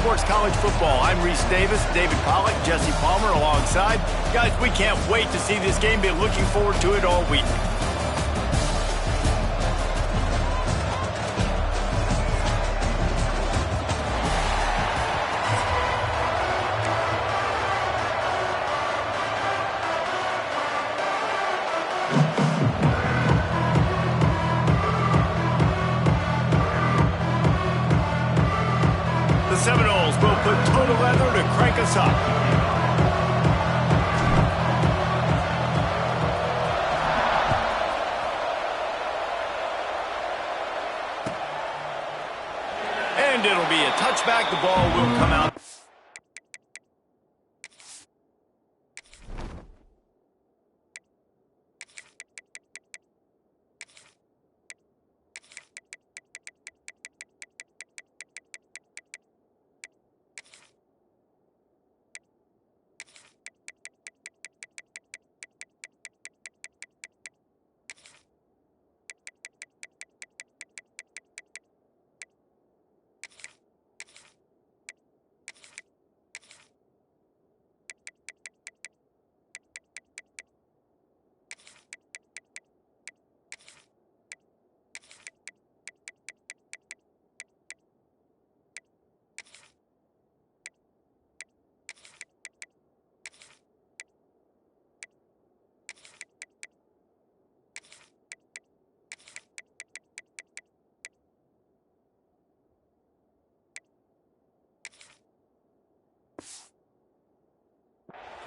Sports College Football. I'm Reese Davis, David Pollack, Jesse Palmer alongside. Guys, we can't wait to see this game. Been looking forward to it all week. Seminoles will put total leather to crank us up. And it'll be a touchback. The ball will come out.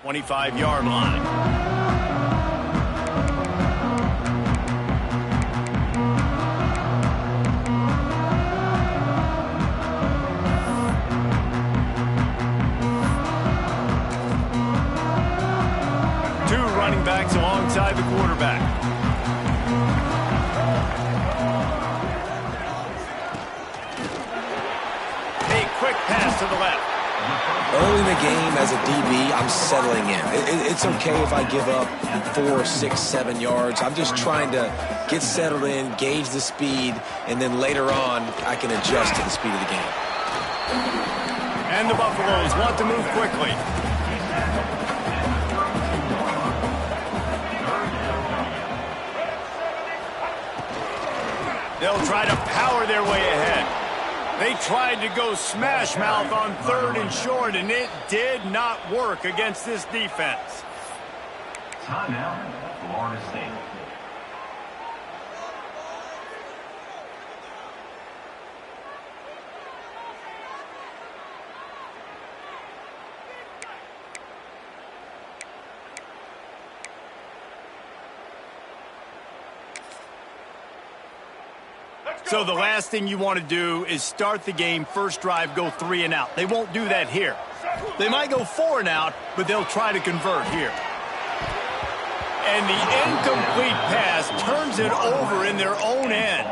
.25-yard line. Two running backs alongside the quarterback. A quick pass to the left. Early in the game, as a DB, I'm settling in. It's okay if I give up 4, 6, 7 yards. I'm just trying to get settled in, gauge the speed, and then later on, I can adjust to the speed of the game. And the Buffaloes want to move quickly. They'll try to power their way ahead. They tried to go smash mouth on 3rd and short, and it did not work against this defense. Timeout, Florida State. So the last thing you want to do is start the game, first drive, go 3 and out. They won't do that here. They might go 4 and out, but they'll try to convert here. And the incomplete pass turns it over in their own end.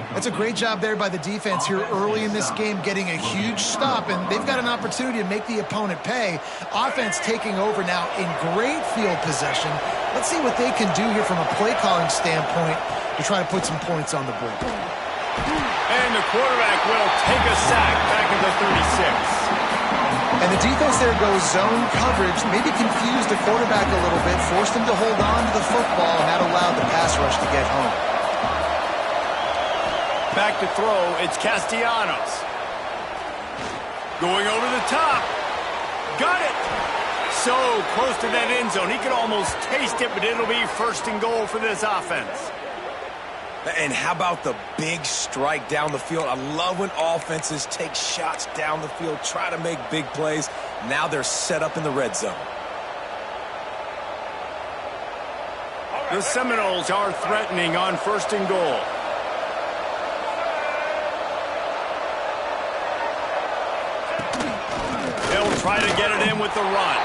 That's a great job there by the defense here early in this game, getting a huge stop, and they've got an opportunity to make the opponent pay. Offense taking over now in great field possession. Let's see what they can do here from a play calling standpoint to try to put some points on the board. And the quarterback will take a sack back at the 36. And the defense there goes zone coverage, maybe confused the quarterback a little bit, forced him to hold on to the football, and that allowed the pass rush to get home. Back to throw, it's Castellanos. Going over the top. Got it. So close to that end zone. He could almost taste it, but it'll be 1st and goal for this offense. And how about the big strike down the field? I love when offenses take shots down the field, try to make big plays. Now they're set up in the red zone. The Seminoles are threatening on 1st and goal. They'll try to get it in with the run.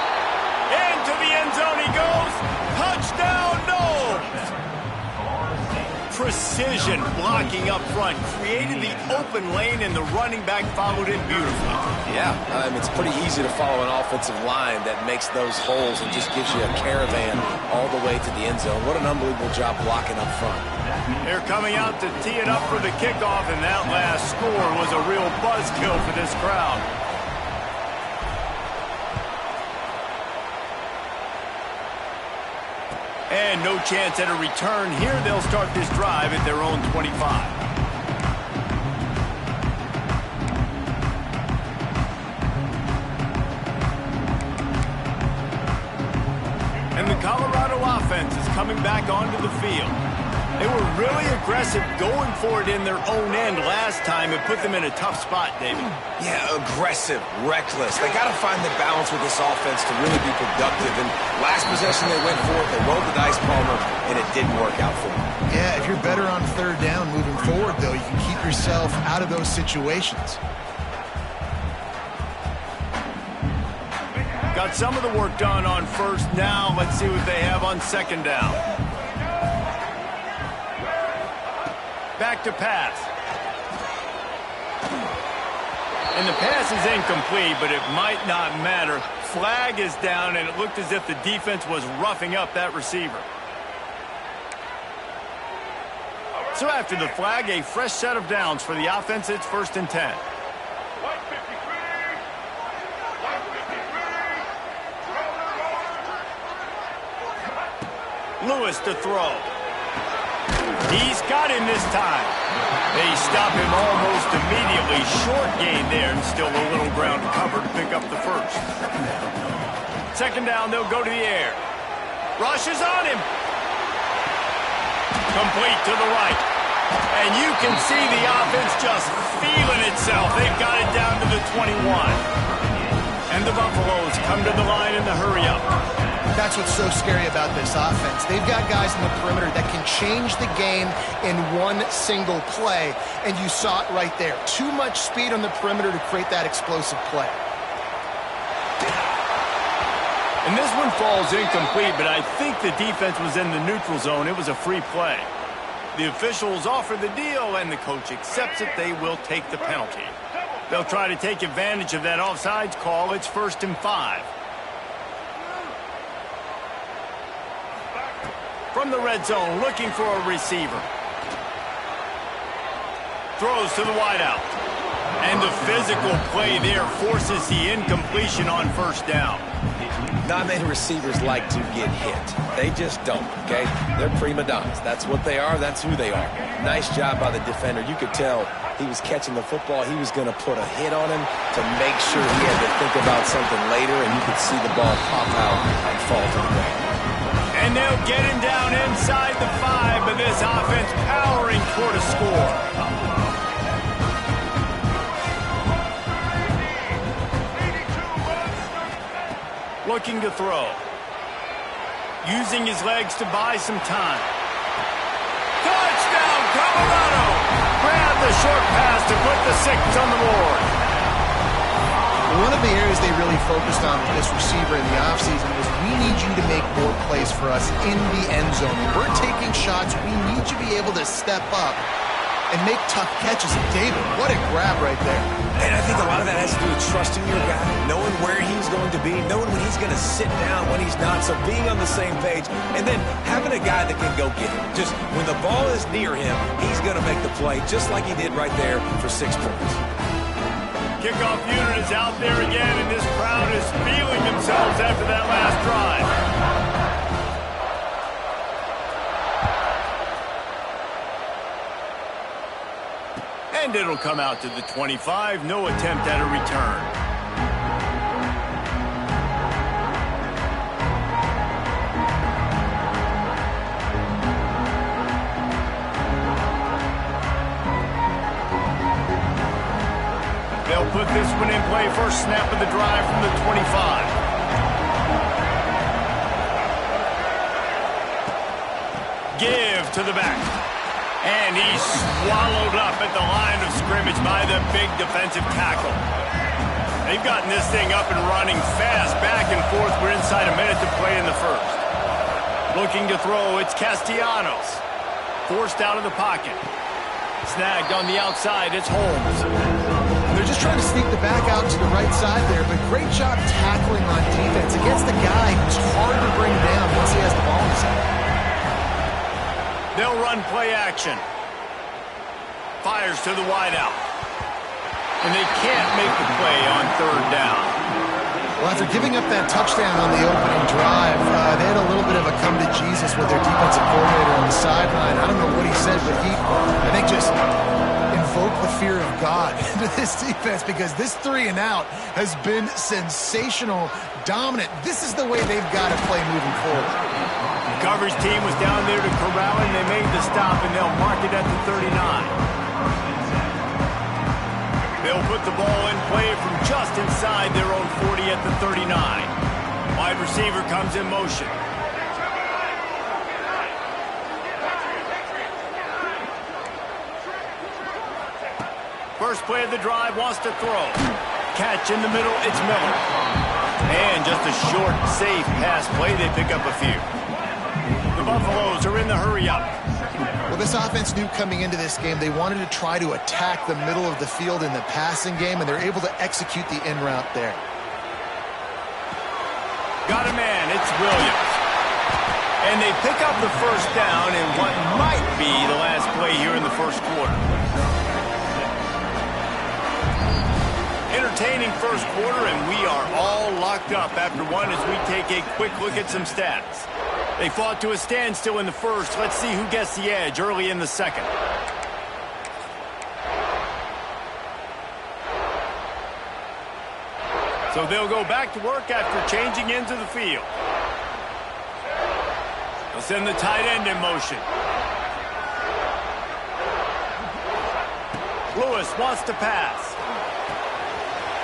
Into the end zone he goes. Touchdown, Noles! Precision blocking up front, created the open lane, and the running back followed it beautifully. Yeah, it's pretty easy to follow an offensive line that makes those holes and just gives you a caravan all the way to the end zone. What an unbelievable job blocking up front. They're coming out to tee it up for the kickoff, and that last score was a real buzzkill for this crowd. And no chance at a return here. They'll start this drive at their own 25. And the Colorado offense is coming back onto the field. They were really aggressive going for it in their own end last time. It put them in a tough spot, David. Yeah, aggressive, reckless. They got to find the balance with this offense to really be productive. And last possession they went for it, they rolled the dice, Palmer, and it didn't work out for them. Yeah, if you're better on third down moving forward, though, you can keep yourself out of those situations. Got some of the work done on first. Now let's see what they have on second down. Back to pass. And the pass is incomplete, but it might not matter. Flag is down, and it looked as if the defense was roughing up that receiver. So after the flag, a fresh set of downs for the offense. It's 1st and 10. Lewis to throw. He's got him this time. They stop him almost immediately. Short gain there, and still a little ground to cover to pick up the first. Second down, they'll go to the air. Rush is on him. Complete to the right. And you can see the offense just feeling itself. They've got it down to the 21. And the Buffaloes come to the line in the hurry-up. That's what's so scary about this offense. They've got guys in the perimeter that can change the game in one single play, and you saw it right there. Too much speed on the perimeter to create that explosive play. And this one falls incomplete, but I think the defense was in the neutral zone. It was a free play. The officials offer the deal, and the coach accepts it. They will take the penalty. They'll try to take advantage of that offsides call. It's 1st and 5. From the red zone, looking for a receiver. Throws to the wideout. And the physical play there forces the incompletion on first down. Not many receivers like to get hit. They just don't, okay? They're prima donnas. That's what they are. That's who they are. Nice job by the defender. You could tell he was catching the football. He was going to put a hit on him to make sure he had to think about something later, and you could see the ball pop out and fall to the ground. And they'll get him down inside the 5, but this offense powering toward a score. Looking to throw. Using his legs to buy some time. Touchdown, Colorado! Grab the short pass to put the 6 on the board. One of the areas they really focused on with this receiver in the offseason was we need you to make more plays for us in the end zone. We're taking shots. We need you to be able to step up and make tough catches. David, what a grab right there. And I think a lot of that has to do with trusting your guy, knowing where he's going to be, knowing when he's going to sit down, when he's not, so being on the same page, and then having a guy that can go get him. Just when the ball is near him, he's going to make the play, just like he did right there for 6 points. Kickoff unit is out there again, and this crowd is feeling themselves after that last drive. And it'll come out to the 25. No attempt at a return. They'll put this one in play. First snap of the drive from the 25. Give to the back. And he's swallowed up at the line of scrimmage by the big defensive tackle. They've gotten this thing up and running fast, back and forth. We're inside a minute to play in the first. Looking to throw, it's Castellanos. Forced out of the pocket. Snagged on the outside, it's Holmes. They're just trying to sneak the back out to the right side there, but great job tackling on defense against a guy who's hard to bring down once he has the ball in his hand. They'll run play action. Fires to the wideout. And they can't make the play on third down. Well, after giving up that touchdown on the opening drive, they had a little bit of a come to Jesus with their defensive coordinator on the sideline. I don't know what he said, but he, I think, just invoked the fear of God into this defense, because this 3 and out has been sensational, dominant. This is the way they've got to play moving forward. The coverage team was down there to corral him. They made the stop, and they'll mark it at the 39. They'll put the ball in play from just inside their own 40 at the 39. Wide receiver comes in motion. First play of the drive, wants to throw. Catch in the middle, it's Miller. And just a short, safe pass play, they pick up a few. The Buffaloes are in the hurry-up. Well, this offense knew coming into this game they wanted to try to attack the middle of the field in the passing game, and they're able to execute the in route there. Got a man, it's Williams. And they pick up the first down in what might be the last play here in the first quarter. Entertaining first quarter, and we are all locked up after one as we take a quick look at some stats. They fought to a standstill in the first. Let's see who gets the edge early in the second. So they'll go back to work after changing into the field. They'll send the tight end in motion. Lewis wants to pass.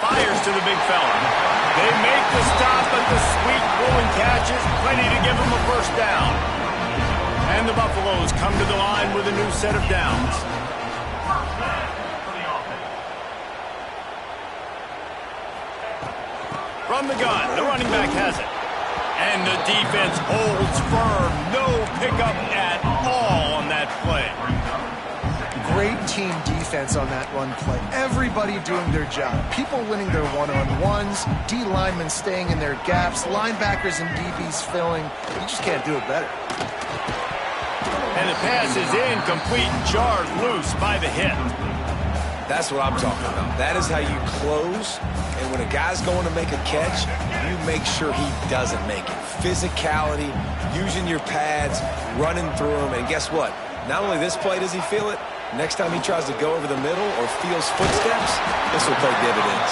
Fires to the big fella. They make the stop, but the sweet rolling catch is plenty to give them a first down. And the Buffaloes come to the line with a new set of downs. From the gun, the running back has it. And the defense holds firm. No pickup at all on that play. Great team defense on that run play. Everybody doing their job. People winning their one-on-ones, D linemen staying in their gaps, linebackers and DBs filling. You just can't do it better. And the pass is incomplete, jarred loose by the hit. That's what I'm talking about. That is how you close. And when a guy's going to make a catch, you make sure he doesn't make it. Physicality, using your pads, running through them. And guess what? Not only this play does he feel it, next time he tries to go over the middle or feels footsteps, this will pay dividends.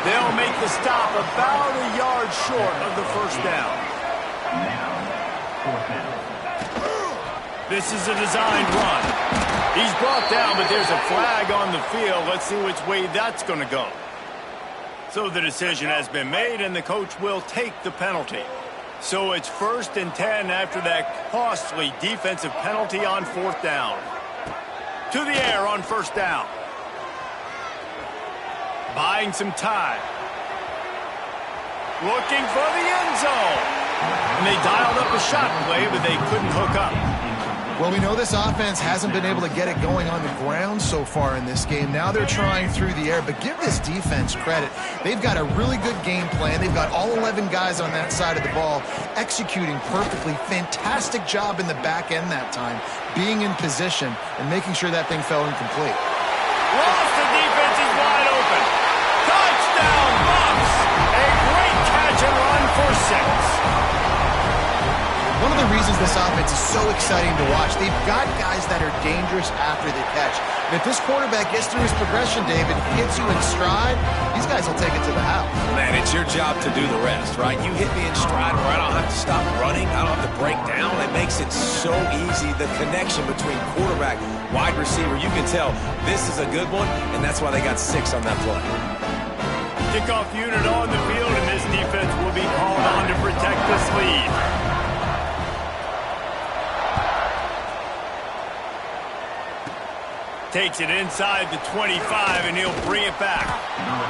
They'll make the stop about a yard short of the first down. This is a designed run. He's brought down, but there's a flag on the field. Let's see which way that's going to go. So the decision has been made, and the coach will take the penalty. So it's 1st and 10 after that costly defensive penalty on 4th down. To the air on 1st down. Buying some time. Looking for the end zone. And they dialed up a shot play, but they couldn't hook up. Well, we know this offense hasn't been able to get it going on the ground so far in this game. Now they're trying through the air, but give this defense credit. They've got a really good game plan. They've got all 11 guys on that side of the ball executing perfectly. Fantastic job in the back end that time, being in position and making sure that thing fell incomplete. Lost, the defense is wide open. Touchdown, Bucks! A great catch and run for 6. One of the reasons this offense is so exciting to watch, they've got guys that are dangerous after the catch. And if this quarterback gets through his progression, David, hits you in stride, these guys will take it to the house. Man, it's your job to do the rest, right? You hit me in stride where I don't have to stop running. I don't have to break down. It makes it so easy. The connection between quarterback, wide receiver, you can tell this is a good one, and that's why they got 6 on that play. Kickoff unit on the field, and this defense will be called on to protect this lead. Takes it inside the 25, and he'll bring it back.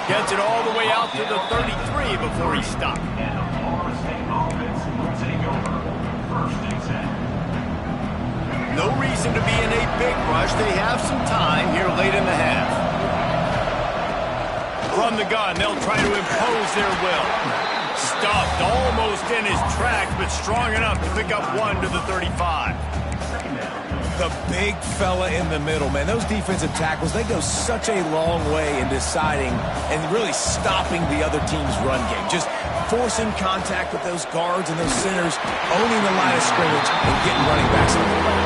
Gets it all the way out to the 33 before he stopped. And the Florida State offense will take over 1st and 10. No reason to be in a big rush. They have some time here late in the half. From the gun, they'll try to impose their will. Stuffed almost in his tracks, but strong enough to pick up 1 to the 35. The big fella in the middle, man. Those defensive tackles, they go such a long way in deciding and really stopping the other team's run game. Just forcing contact with those guards and those centers, owning the line of scrimmage, and getting running backs on the play.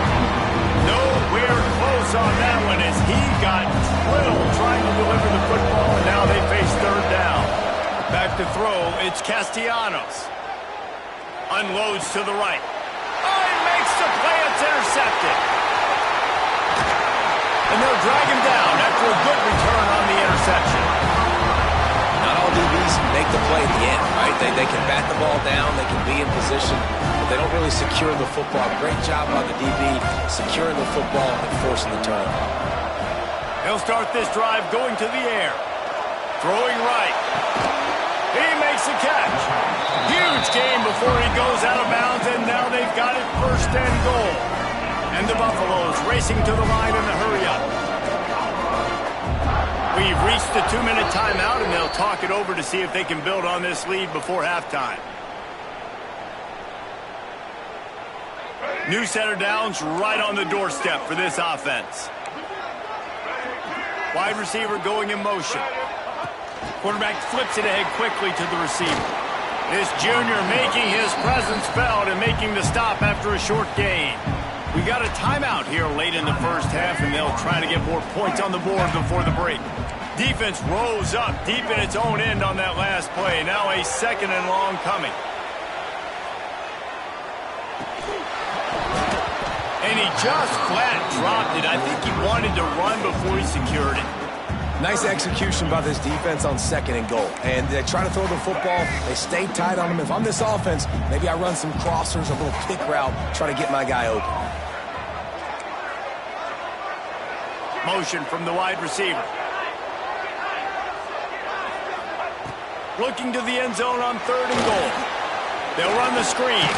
Nowhere close on that one as he got drilled trying to deliver the football, and now they face third down. Back to throw, it's Castellanos. Unloads to the right. Oh, he makes the play. It's intercepted. And they'll drag him down after a good return on the interception. Not all DBs make the play at the end, right? They can bat the ball down, they can be in position, but they don't really secure the football. Great job by the DB securing the football and forcing the turnover. He'll start this drive going to the air. Throwing right. He makes the catch. Huge game before he goes out of bounds, and now they've got it first and goal. And the Buffaloes racing to the line in a hurry-up. We've reached the 2-minute timeout, and they'll talk it over to see if they can build on this lead before halftime. New set of downs right on the doorstep for this offense. Wide receiver going in motion. Quarterback flips it ahead quickly to the receiver. This junior making his presence felt and making the stop after a short gain. We got a timeout here late in the first half, and they'll try to get more points on the board before the break. Defense rose up deep in its own end on that last play. Now a second and long coming. And he just flat dropped it. I think he wanted to run before he secured it. Nice execution by this defense on second and goal. And they try to throw the football. They stay tight on them. If I'm this offense, maybe I run some crossers, a little pick route, try to get my guy open. Motion from the wide receiver. Looking to the end zone on third and goal. They'll run the screen.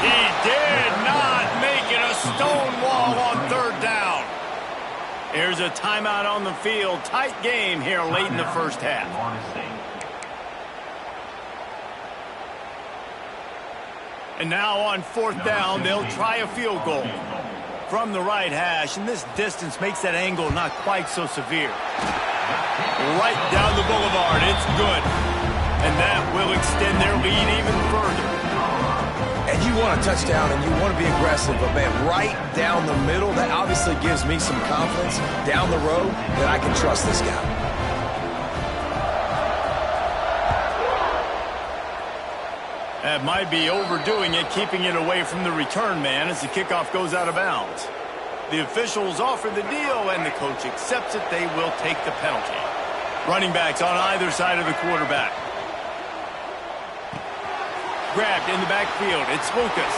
He did not make it a stone wall on third down. Here's a timeout on the field. Tight game here late in the first half. And now on fourth down, they'll try a field goal from the right hash, and this distance makes that angle not quite so severe. Right down the boulevard, it's good. And that will extend their lead even further. And you want a touchdown and you want to be aggressive, but man, right down the middle, that obviously gives me some confidence down the road that I can trust this guy. That might be overdoing it, keeping it away from the return man as the kickoff goes out of bounds. The officials offer the deal, and the coach accepts it. They will take the penalty. Running backs on either side of the quarterback. Grabbed in the backfield. It's Lucas.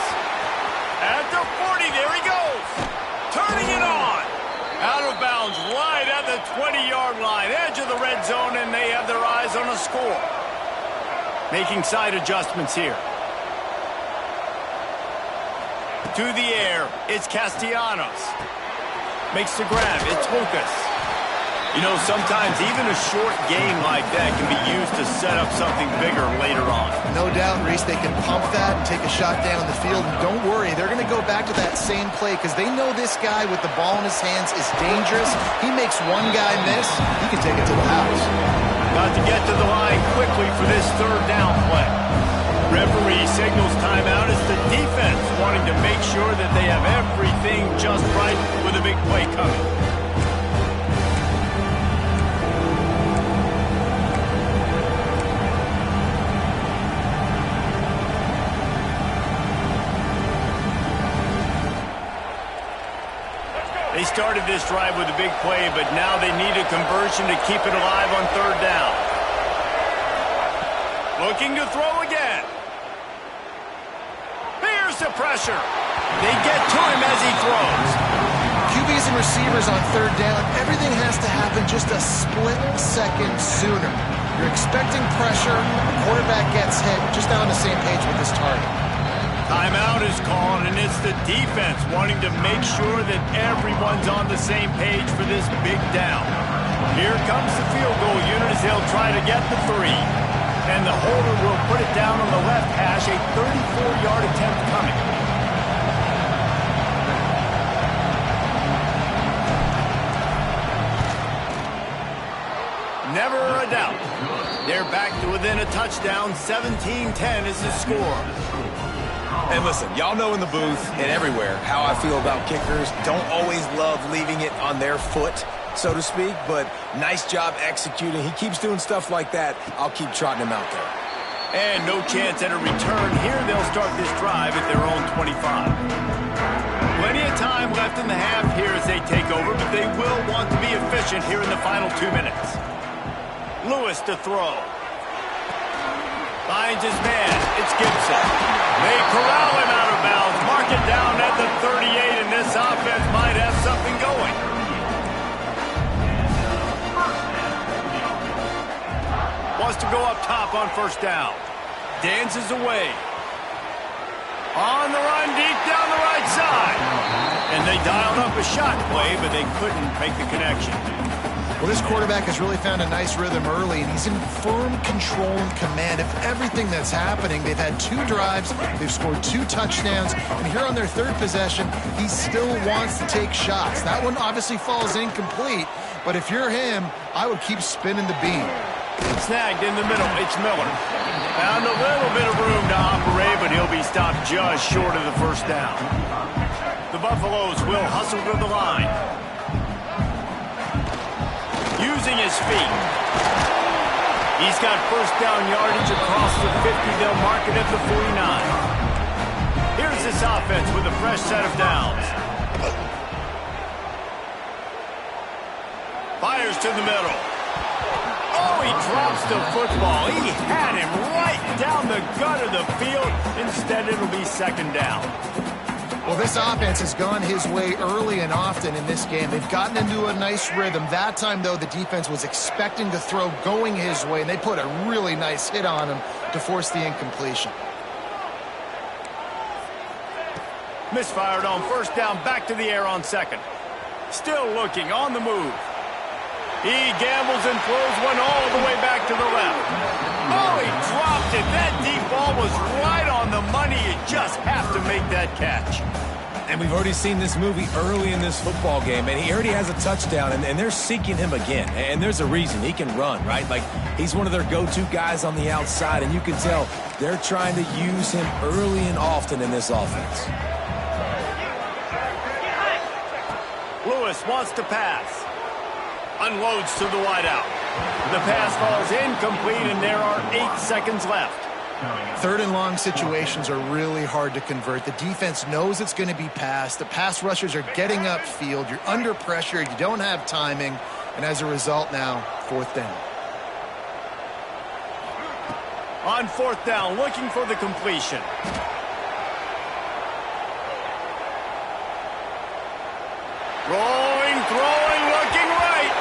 At the 40, there he goes. Turning it on. Out of bounds, right at the 20-yard line. Edge of the red zone, and they have their eyes on a score. Making side adjustments here. To the air, it's Castellanos. Makes the grab, it's Lucas. You know, sometimes even a short game like that can be used to set up something bigger later on. No doubt, Reese, they can pump that and take a shot down the field. And don't worry, they're going to go back to that same play because they know this guy with the ball in his hands is dangerous. He makes one guy miss, he can take it to the house. Got to get to the line quickly for this third down play. Referee signals timeout as the defense wanting to make sure that they have everything just right with a big play coming. They started this drive with a big play, but now they need a conversion to keep it alive on third down. Looking to throw again. Here's the pressure. They get to him as he throws. QBs and receivers on third down, everything has to happen just a split second sooner. You're expecting pressure, the quarterback gets hit, just not on the same page with this target. Timeout is called, and it's the defense wanting to make sure that everyone's on the same page for this big down. Here comes the field goal unit as they'll try to get the 3. And the holder will put it down on the left hash, a 34-yard attempt coming. Never a doubt. They're back to within a touchdown. 17-10 is the score. And listen, y'all know in the booth and everywhere how I feel about kickers. Don't always love leaving it on their foot, so to speak, but nice job executing. He keeps doing stuff like that. I'll keep trotting him out there. And no chance at a return here. They'll start this drive at their own 25. Plenty of time left in the half here as they take over, but they will want to be efficient here in the final 2 minutes. Lewis to throw. Finds his man. It's Gibson. They corral him out of bounds. Mark it down at the 38, and this offense might have something going. Wants to go up top on first down. Dances away. On the run, deep down the right side. And they dialed up a shot play, but they couldn't make the connection. Well, this quarterback has really found a nice rhythm early, and he's in firm control and command of everything that's happening. They've had 2 drives. They've scored 2 touchdowns. And here on their 3rd possession, he still wants to take shots. That one obviously falls incomplete, but if you're him, I would keep spinning the beam. Snagged in the middle. It's Miller. Found a little bit of room to operate, but he'll be stopped just short of the first down. The Buffaloes will hustle to the line. Using his feet. He's got first down yardage across the 50. They'll mark it at the 49. Here's this offense with a fresh set of downs. Fires to the middle. Oh, he drops the football. He had him right down the gut of the field. Instead, it'll be second down. Well, this offense has gone his way early and often in this game. They've gotten into a nice rhythm. That time, though, the defense was expecting the throw going his way, and they put a really nice hit on him to force the incompletion. Misfired on first down, back to the air on second. Still looking, on the move. He gambles and throws one all the way back to the left. Oh, he dropped it. That deep ball was right on the money. You just have to make that catch. And we've already seen this movie early in this football game, and he already has a touchdown, and they're seeking him again. And there's a reason. He can run, right? Like, he's one of their go-to guys on the outside, and you can tell they're trying to use him early and often in this offense. Lewis wants to pass. Unloads to the wideout. The pass falls incomplete, and there are 8 seconds left. 3rd and long situations are really hard to convert. The defense knows it's going to be passed. The pass rushers are getting upfield. You're under pressure. You don't have timing. And as a result now, 4th down. On 4th down, looking for the completion. Rolling, throwing, looking right.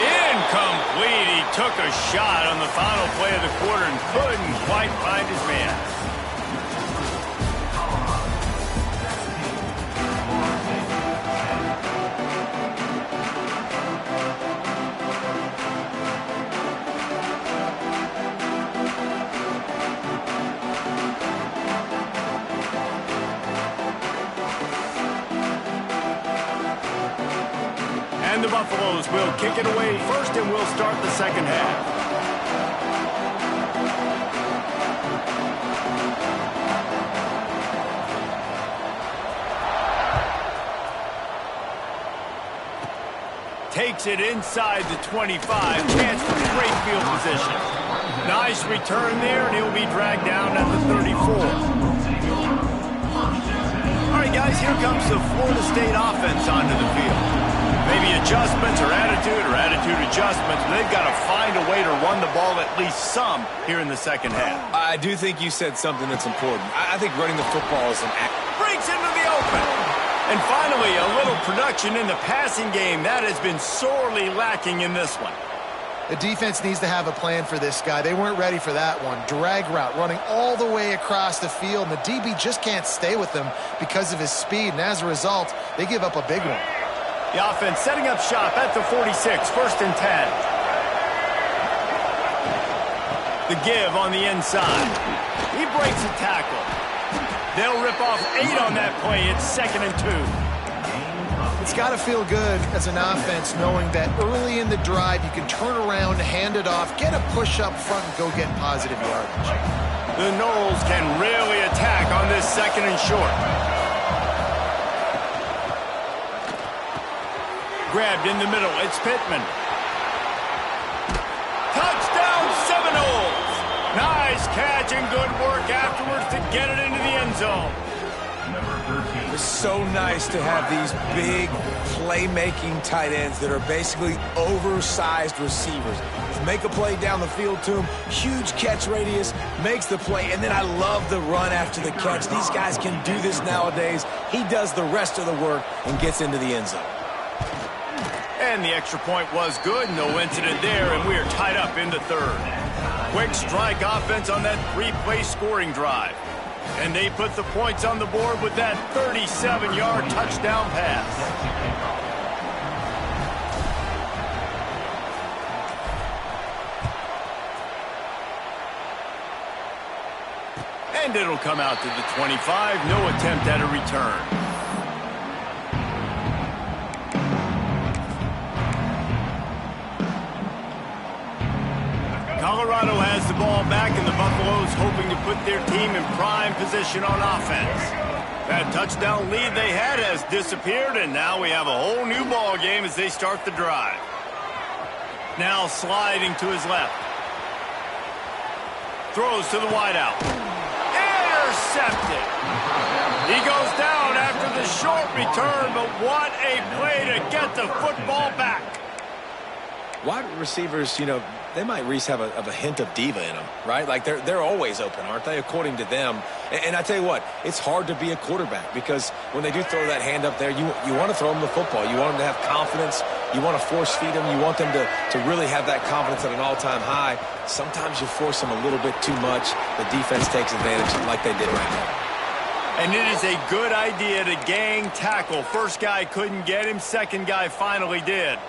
Incomplete. He took a shot on the final play of the quarter and couldn't quite find his man. And the Buffaloes will kick it away first, and we'll start the second half. Takes it inside the 25. Chance for great field position. Nice return there, and he'll be dragged down at the 34. All right, guys, here comes the Florida State offense onto the field. Maybe adjustments or attitude adjustments. They've got to find a way to run the ball at least some here in the second half. I do think you said something that's important. I think running the football is an act. Breaks into the open. And finally, a little production in the passing game. That has been sorely lacking in this one. The defense needs to have a plan for this guy. They weren't ready for that one. Drag route, running all the way across the field, and the DB just can't stay with him because of his speed. And as a result, they give up a big one. The offense setting up shop at the 46, 1st and 10. The give on the inside. He breaks a tackle. They'll rip off 8 on that play. It's 2nd and 2. It's got to feel good as an offense knowing that early in the drive you can turn around, hand hand it off, get a push up front, and go get positive yardage. The Noles can really attack on this 2nd and short. Grabbed in the middle. It's Pittman. Touchdown, Seminoles! Nice catch and good work afterwards to get it into the end zone. It's so nice to have these big playmaking tight ends that are basically oversized receivers. Just make a play down the field to him, huge catch radius, makes the play, and then I love the run after the catch. These guys can do this nowadays. He does the rest of the work and gets into the end zone. And the extra point was good, no incident there, and we are tied up in the 3rd. Quick strike offense on that 3-play scoring drive. And they put the points on the board with that 37-yard touchdown pass. And it'll come out to the 25. No attempt at a return. Colorado has the ball back, and the Buffaloes hoping to put their team in prime position on offense. That touchdown lead they had has disappeared, and now we have a whole new ball game as they start the drive. Now sliding to his left. Throws to the wideout. Intercepted. He goes down after the short return, but what a play to get the football back. Wide receivers, you know, they might, Reese, have a hint of diva in them, right? Like they're always open, aren't they, according to them? And I tell you what, it's hard to be a quarterback because when they do throw that hand up there, you want to throw them the football. You want them to have confidence. You want to force feed them. You want them to really have that confidence at an all-time high. Sometimes you force them a little bit too much. The defense takes advantage like they did right now. And it is a good idea to gang tackle. First guy couldn't get him. Second guy finally did.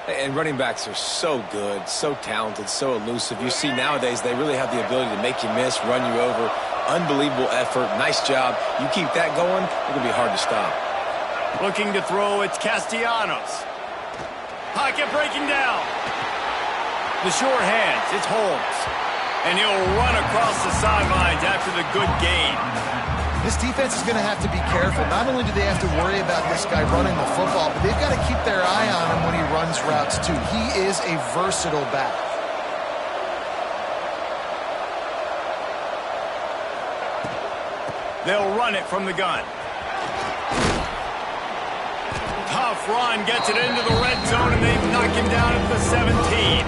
And running backs are so good, so talented, so elusive. You see nowadays they really have the ability to make you miss, run you over. Unbelievable effort. Nice job. You keep that going, it's going to be hard to stop. Looking to throw, it's Castellanos. Pocket breaking down. The short hands, it's Holmes. And he'll run across the sidelines after the good gain. This defense is going to have to be careful. Not only do they have to worry about this guy running the football, but they've got to keep their eye on him when he runs routes too. He is a versatile back. They'll run it from the gun. Tough run, gets it into the red zone, and they knock him down at the 17.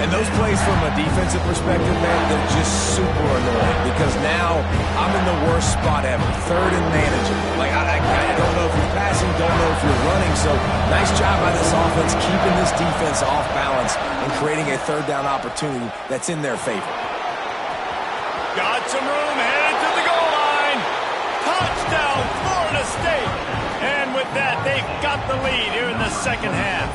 And those plays from a defensive perspective, man, they're just super annoying because now I'm in the worst spot ever. 3rd and manageable. Like, I don't know if you're passing, don't know if you're running. So, nice job by this offense keeping this defense off balance and creating a 3rd down opportunity that's in their favor. Got some room, headed to the goal line. Touchdown, Florida State. And with that, they've got the lead here in the second half.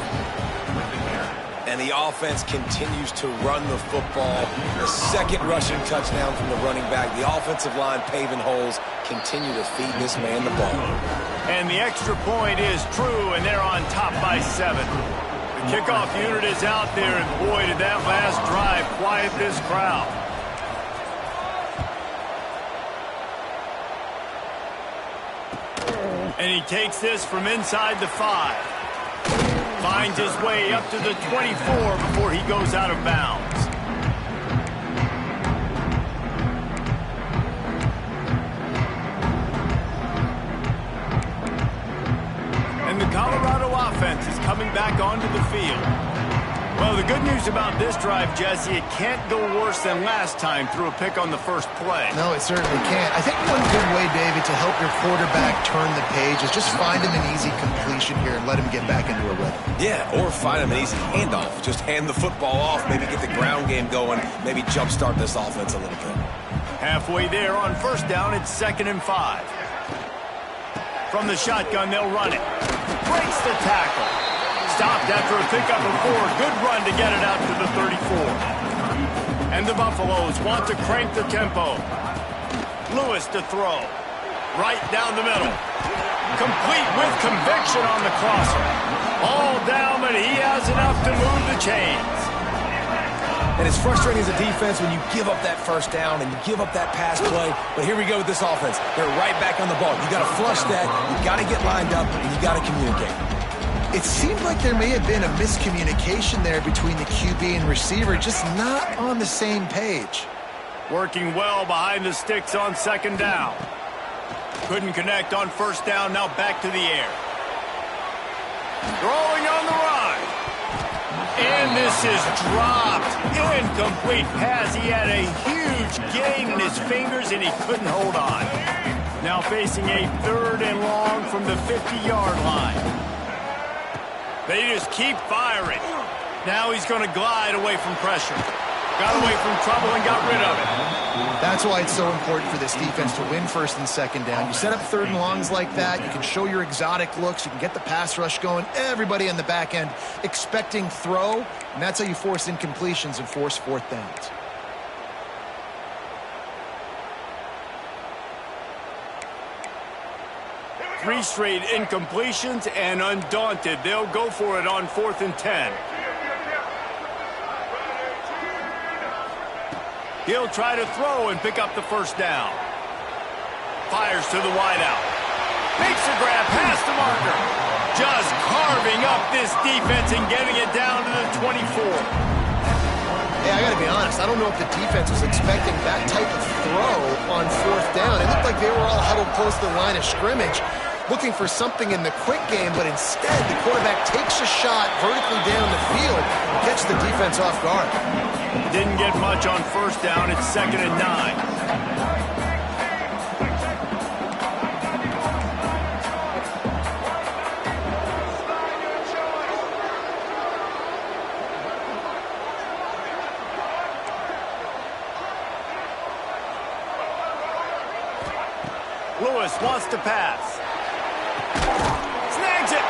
And the offense continues to run the football. The second rushing touchdown from the running back. The offensive line paving holes. Continue to feed this man the ball. And the extra point is true, and they're on top by 7. The kickoff unit is out there, and boy, did that last drive quiet this crowd. And he takes this from inside the 5. Finds his way up to the 24 before he goes out of bounds. And the Colorado offense is coming back onto the field. Well, the good news about this drive, Jesse, it can't go worse than last time through a pick on the first play. No, it certainly can't. I think one good way, David, to help your quarterback turn the page is just find him an easy completion here and let him get back into a rhythm. Yeah, or find him an easy handoff. Just hand the football off, maybe get the ground game going, maybe jumpstart this offense a little bit. Halfway there on first down, it's 2nd and 5. From the shotgun, they'll run it. Breaks the tackle. Stopped after a pickup of 4. Good run to get it out to the 34. And the Buffaloes want to crank the tempo. Lewis to throw. Right down the middle. Complete with conviction on the crosser. All down, but he has enough to move the chains. And it's frustrating as a defense when you give up that first down and you give up that pass play. But here we go with this offense. They're right back on the ball. You got to flush that. You got to get lined up, and you got to communicate. It seemed like there may have been a miscommunication there between the QB and receiver, just not on the same page. Working well behind the sticks on second down. Couldn't connect on first down, now back to the air. Throwing on the run. And this is dropped. Incomplete pass. He had a huge gain in his fingers, and he couldn't hold on. Now facing a 3rd and long from the 50-yard line. They just keep firing. Now he's going to glide away from pressure. Got away from trouble and got rid of it. That's why it's so important for this defense to win first and second down. You set up 3rd and longs like that. You can show your exotic looks. You can get the pass rush going. Everybody on the back end expecting throw, and that's how you force incompletions and force 4th downs. Three straight incompletions, and undaunted, they'll go for it on 4th and 10. He'll try to throw and pick up the first down. Fires to the wideout. Makes a grab past the marker. Just carving up this defense and getting it down to the 24. Yeah, I got to be honest. I don't know if the defense was expecting that type of throw on 4th down. It looked like they were all huddled close to the line of scrimmage, looking for something in the quick game, but instead the quarterback takes a shot vertically down the field and catches the defense off guard. Didn't get much on first down. It's 2nd and 9. Lewis wants to pass. Snags it.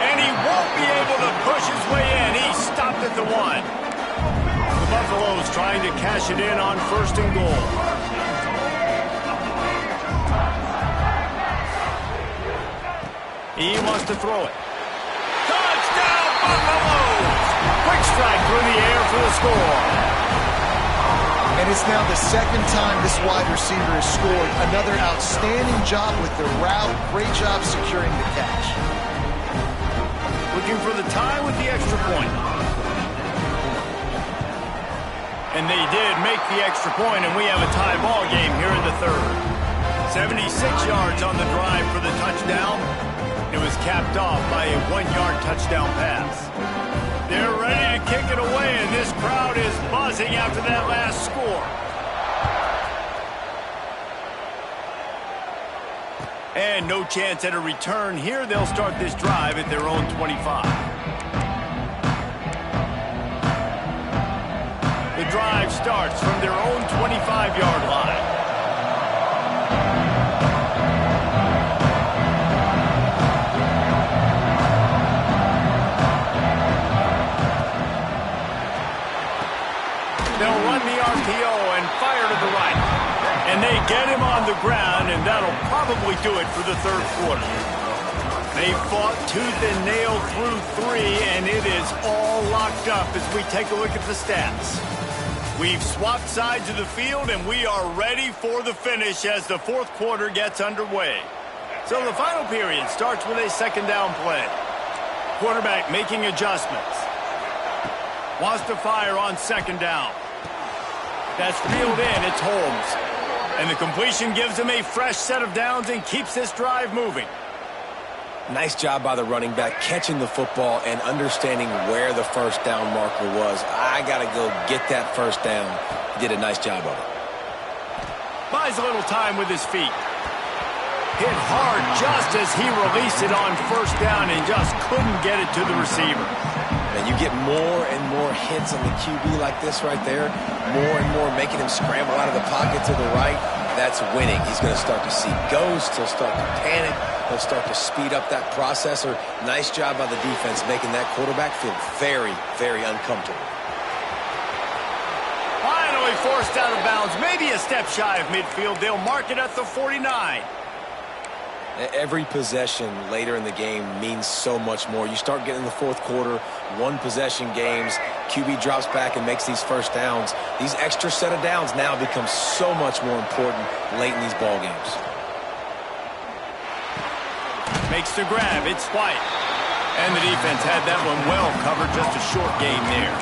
And he won't be able to push his way in. He stopped at the 1. The Buffaloes trying to cash it in on 1st and goal. He wants to throw it. Touchdown, Buffaloes! Quick strike through the air for the score. And it's now the 2nd time this wide receiver has scored. Another outstanding job with the route. Great job securing the catch. Looking for the tie with the extra point. And they did make the extra point, and we have a tie ball game here in the 3rd. 76 yards on the drive for the touchdown. It was capped off by a 1-yard touchdown pass. They're ready to kick it away, and this crowd is buzzing after that last score. And no chance at a return here. They'll start this drive at their own 25. The drive starts from their own 25-yard line. They'll run the RPO and fire to the right. And they get him on the ground, and that'll probably do it for the 3rd quarter. They fought tooth and nail through 3, and it is all locked up as we take a look at the stats. We've swapped sides of the field, and we are ready for the finish as the 4th quarter gets underway. So the final period starts with a 2nd down play. Quarterback making adjustments. Wants to fire on 2nd down. That's reeled in. It's Holmes. And the completion gives him a fresh set of downs and keeps this drive moving. Nice job by the running back catching the football and understanding where the first down marker was. I got to go get that first down. He did a nice job of it. Buys a little time with his feet. Hit hard just as he released it on first down and just couldn't get it to the receiver. And you get more and more hits on the QB like this right there, more and more making him scramble out of the pocket to the right. That's winning. He's going to start to see ghosts. He'll start to panic. He'll start to speed up that processor. Nice job by the defense making that quarterback feel very, very uncomfortable. Finally forced out of bounds. Maybe a step shy of midfield. They'll mark it at the 49. Every possession later in the game means so much more. You start getting in the fourth quarter, one-possession games, QB drops back and makes these first downs. These extra set of downs now become so much more important late in these ball games. Makes the grab. It's White. And the defense had that one well covered. Just a short game there.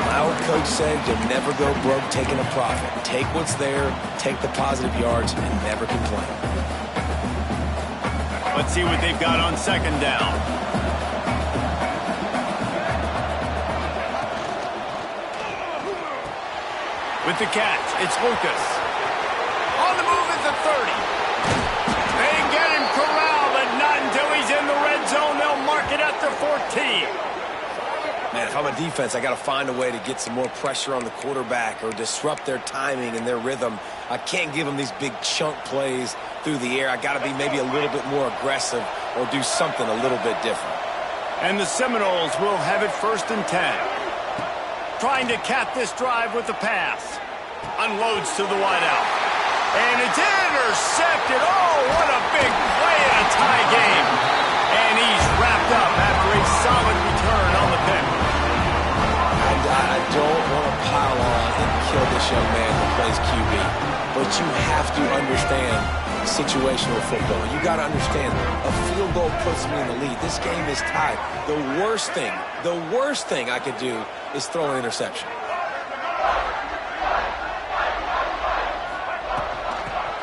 My old coach said you'll never go broke taking a profit. Take what's there, take the positive yards, and never complain. Let's see what they've got on second down. With the catch, it's Lucas. On the move at the 30. They get him corralled, but not until he's in the red zone. They'll mark it at the 14. Man, if I'm a defense, I got to find a way to get some more pressure on the quarterback or disrupt their timing and their rhythm. I can't give them these big chunk plays through the air. I got to be maybe a little bit more aggressive or do something a little bit different. And the Seminoles will have it 1st and 10. Trying to cap this drive with the pass. Unloads to the wideout. And it's intercepted. Oh, what a big play in a tie game. And he's wrapped up after a solid return on the pick. I don't want to pile on and kill this young man who plays QB. But you have to understand situational football. You got to understand, a field goal puts me in the lead. This game is tied. The worst thing I could do is throw an interception.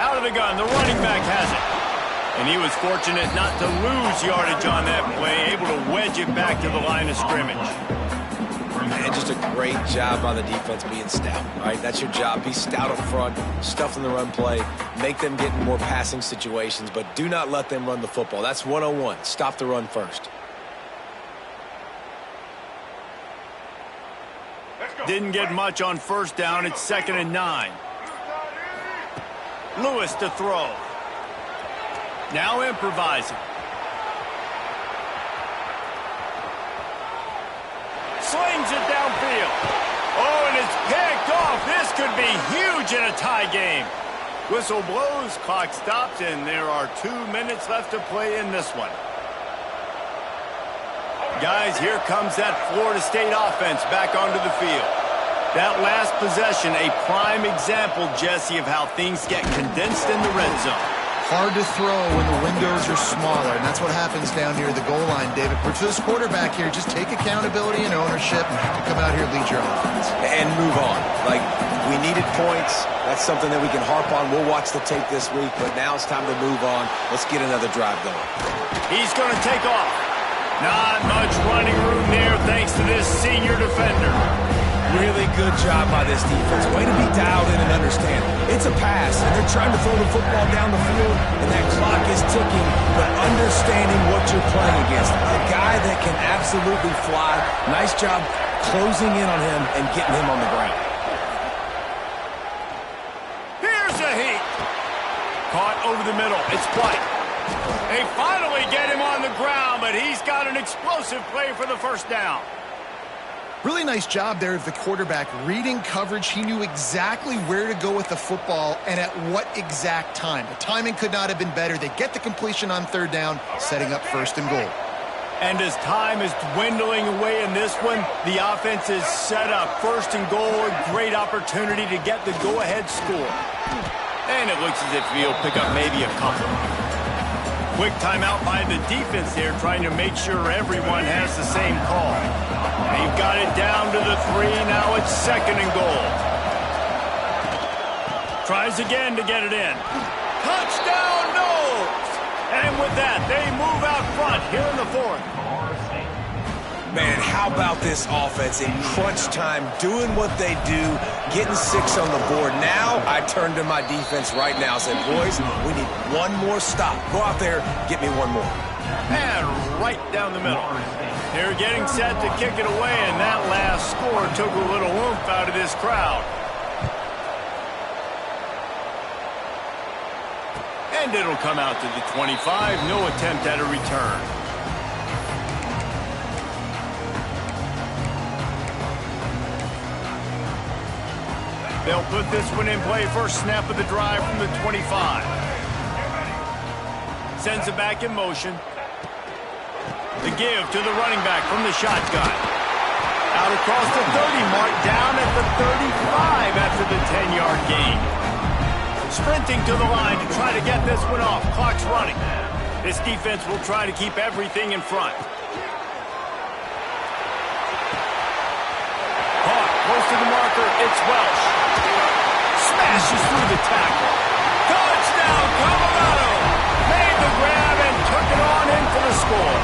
Out of the gun, the running back has it. And he was fortunate not to lose yardage on that play, able to wedge it back to the line of scrimmage. And just a great job by the defense being stout, right? That's your job. Be stout up front, stuff in the run play, make them get in more passing situations, but do not let them run the football. That's 101. Stop the run first. Didn't get much on first down. It's 2nd and 9. Lewis to throw. Now improvising. Slings it downfield. Oh, and it's picked off. This could be huge in a tie game. Whistle blows, clock stops, and there are 2 minutes left to play in this one. Guys, here comes that Florida State offense back onto the field. That last possession, a prime example, Jesse, of how things get condensed in the red zone. Hard to throw when the windows are smaller, and that's what happens down near the goal line, David. But for this quarterback here, just take accountability and ownership and come out here and lead your offense. And move on. Like, we needed points. That's something that we can harp on. We'll watch the tape this week, but now it's time to move on. Let's get another drive going. He's going to take off. Not much running room there thanks to this senior defender. Really good job by this defense. Way to be dialed in and understand. It's a pass, and they're trying to throw the football down the field, and that clock is ticking, but understanding what you're playing against. A guy that can absolutely fly. Nice job closing in on him and getting him on the ground. Here's a heat. Caught over the middle. It's White. They finally get him on the ground, but he's got an explosive play for the first down. Really nice job there of the quarterback reading coverage. He knew exactly where to go with the football and at what exact time. The timing could not have been better. They get the completion on 3rd down, setting up 1st and goal. And as time is dwindling away in this one, the offense is set up 1st and goal. A great opportunity to get the go-ahead score. And it looks as if he'll pick up maybe a couple. Quick timeout by the defense there, trying to make sure everyone has the same call. They've got it down to the 3. Now it's 2nd and goal. Tries again to get it in. Touchdown, Noles! And with that, they move out front here in the 4th. Man, how about this offense in crunch time, doing what they do, getting 6 on the board. Now I turn to my defense right now and say, boys, we need one more stop. Go out there, get me one more. And right down the middle. They're getting set to kick it away, and that last score took a little oomph out of this crowd. And it'll come out to the 25. No attempt at a return. They'll put this one in play. First snap of the drive from the 25. sends it back in motion. The give to the running back from the shotgun. Out across the 30 mark, down at the 35 after the 10-yard gain. Sprinting to the line to try to get this one off. Clock's running. This defense will try to keep everything in front. Caught close to the marker. It's Welsh. Smashes through the tackle. Touchdown, Colorado! Made the grab and took it on in for the score.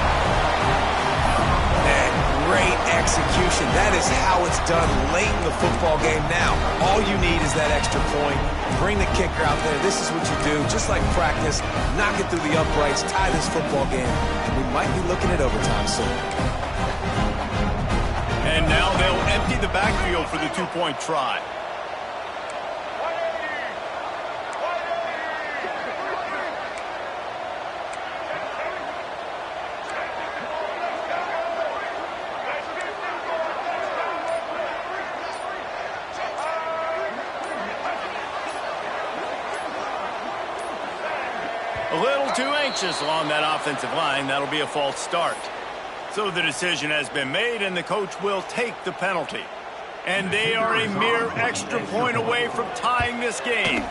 Great execution. That is how it's done late in the football game now. All you need is that extra point. Bring the kicker out there. This is what you do. Just like practice, knock it through the uprights, tie this football game, and we might be looking at overtime soon. And now they'll empty the backfield for the two-point try. A little too anxious along that offensive line. That'll be a false start. So the decision has been made, and the coach will take the penalty. And they are a mere extra point away from tying this game.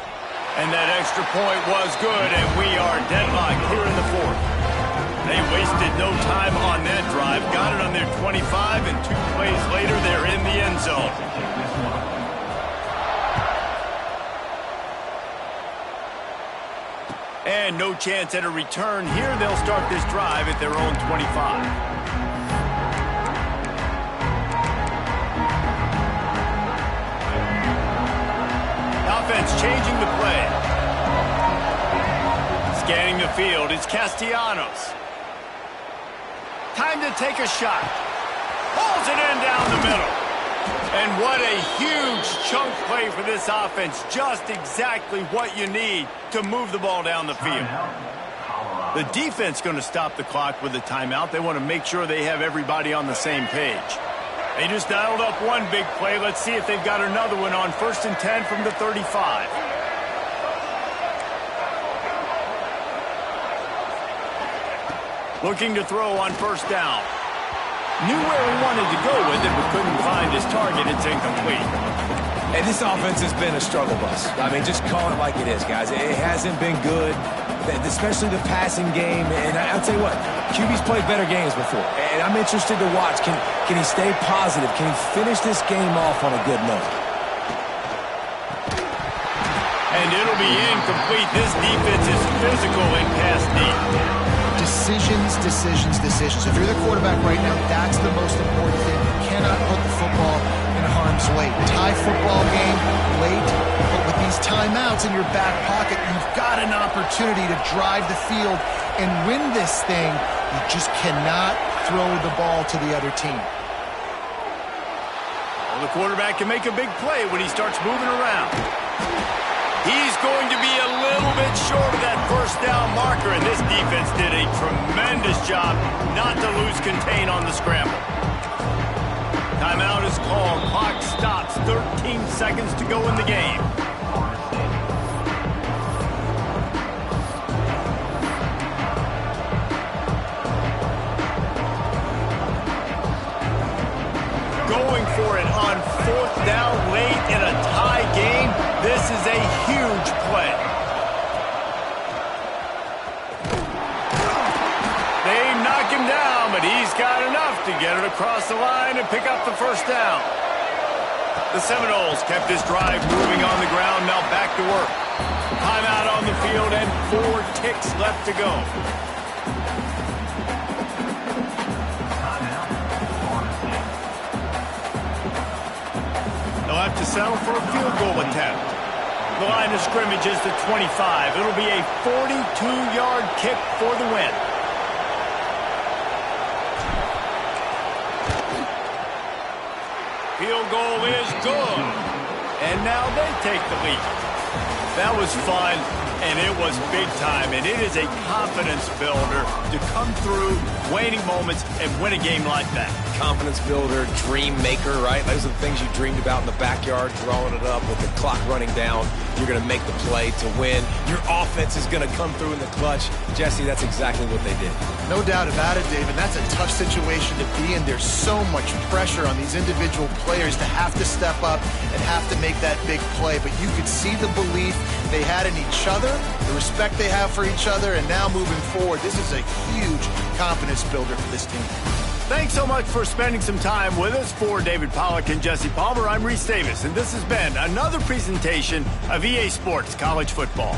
And that extra point was good, and we are deadlocked here in the fourth. They wasted no time on that drive. Got it on their 25, and 2 plays later, they're in the end zone. And no chance at a return here. They'll start this drive at their own 25. Offense changing the play. Scanning the field, it's Castellanos. Time to take a shot. Pulls it in down the middle. And what a huge chunk play for this offense. Just exactly what you need to move the ball down the field. The defense going to stop the clock with a timeout. They want to make sure they have everybody on the same page. They just dialed up one big play. Let's see if they've got another one on 1st and 10 from the 35. Looking to throw on 1st down. Knew where he wanted to go with it, but couldn't find his target. It's incomplete. And this offense has been a struggle bus. I mean, just call it like it is, guys. It hasn't been good, especially the passing game. And I'll tell you what, QB's played better games before. And I'm interested to watch. Can he stay positive? Can he finish this game off on a good note? And it'll be incomplete. This defense is physical in pass deep. Decisions, decisions, decisions. If you're the quarterback right now, that's the most important thing. You cannot put the football in harm's way. Tie football game late, but with these timeouts in your back pocket, you've got an opportunity to drive the field and win this thing. You just cannot throw the ball to the other team. Well, the quarterback can make a big play when he starts moving around. He's going to be a little bit short of that 1st down marker, and this defense did a tremendous job not to lose contain on the scramble. Timeout is called. Clock stops. 13 seconds to go in the game. Going for it on 4th down late in a tie game. This is a huge play. They knock him down, but he's got enough to get it across the line and pick up the 1st down. The Seminoles kept this drive moving on the ground. Now back to work. Timeout on the field and 4 ticks left to go. They'll have to settle for a field goal attempt. The line of scrimmage is the 25. It'll be a 42-yard kick for the win. Field goal is good. And now they take the lead. That was fun. And it was big time, and it is a confidence builder to come through waning moments and win a game like that. Confidence builder, dream maker, right? Those are the things you dreamed about in the backyard, drawing it up with the clock running down. You're going to make the play to win. Your offense is going to come through in the clutch. Jesse, that's exactly what they did. No doubt about it, David. That's a tough situation to be in. There's so much pressure on these individual players to have to step up and have to make that big play. But you could see the belief they had in each other, the respect they have for each other, and now moving forward, this is a huge confidence builder for this team. Thanks so much for spending some time with us. For David Pollack and Jesse Palmer, I'm Reese Davis, and this has been another presentation of EA Sports College Football.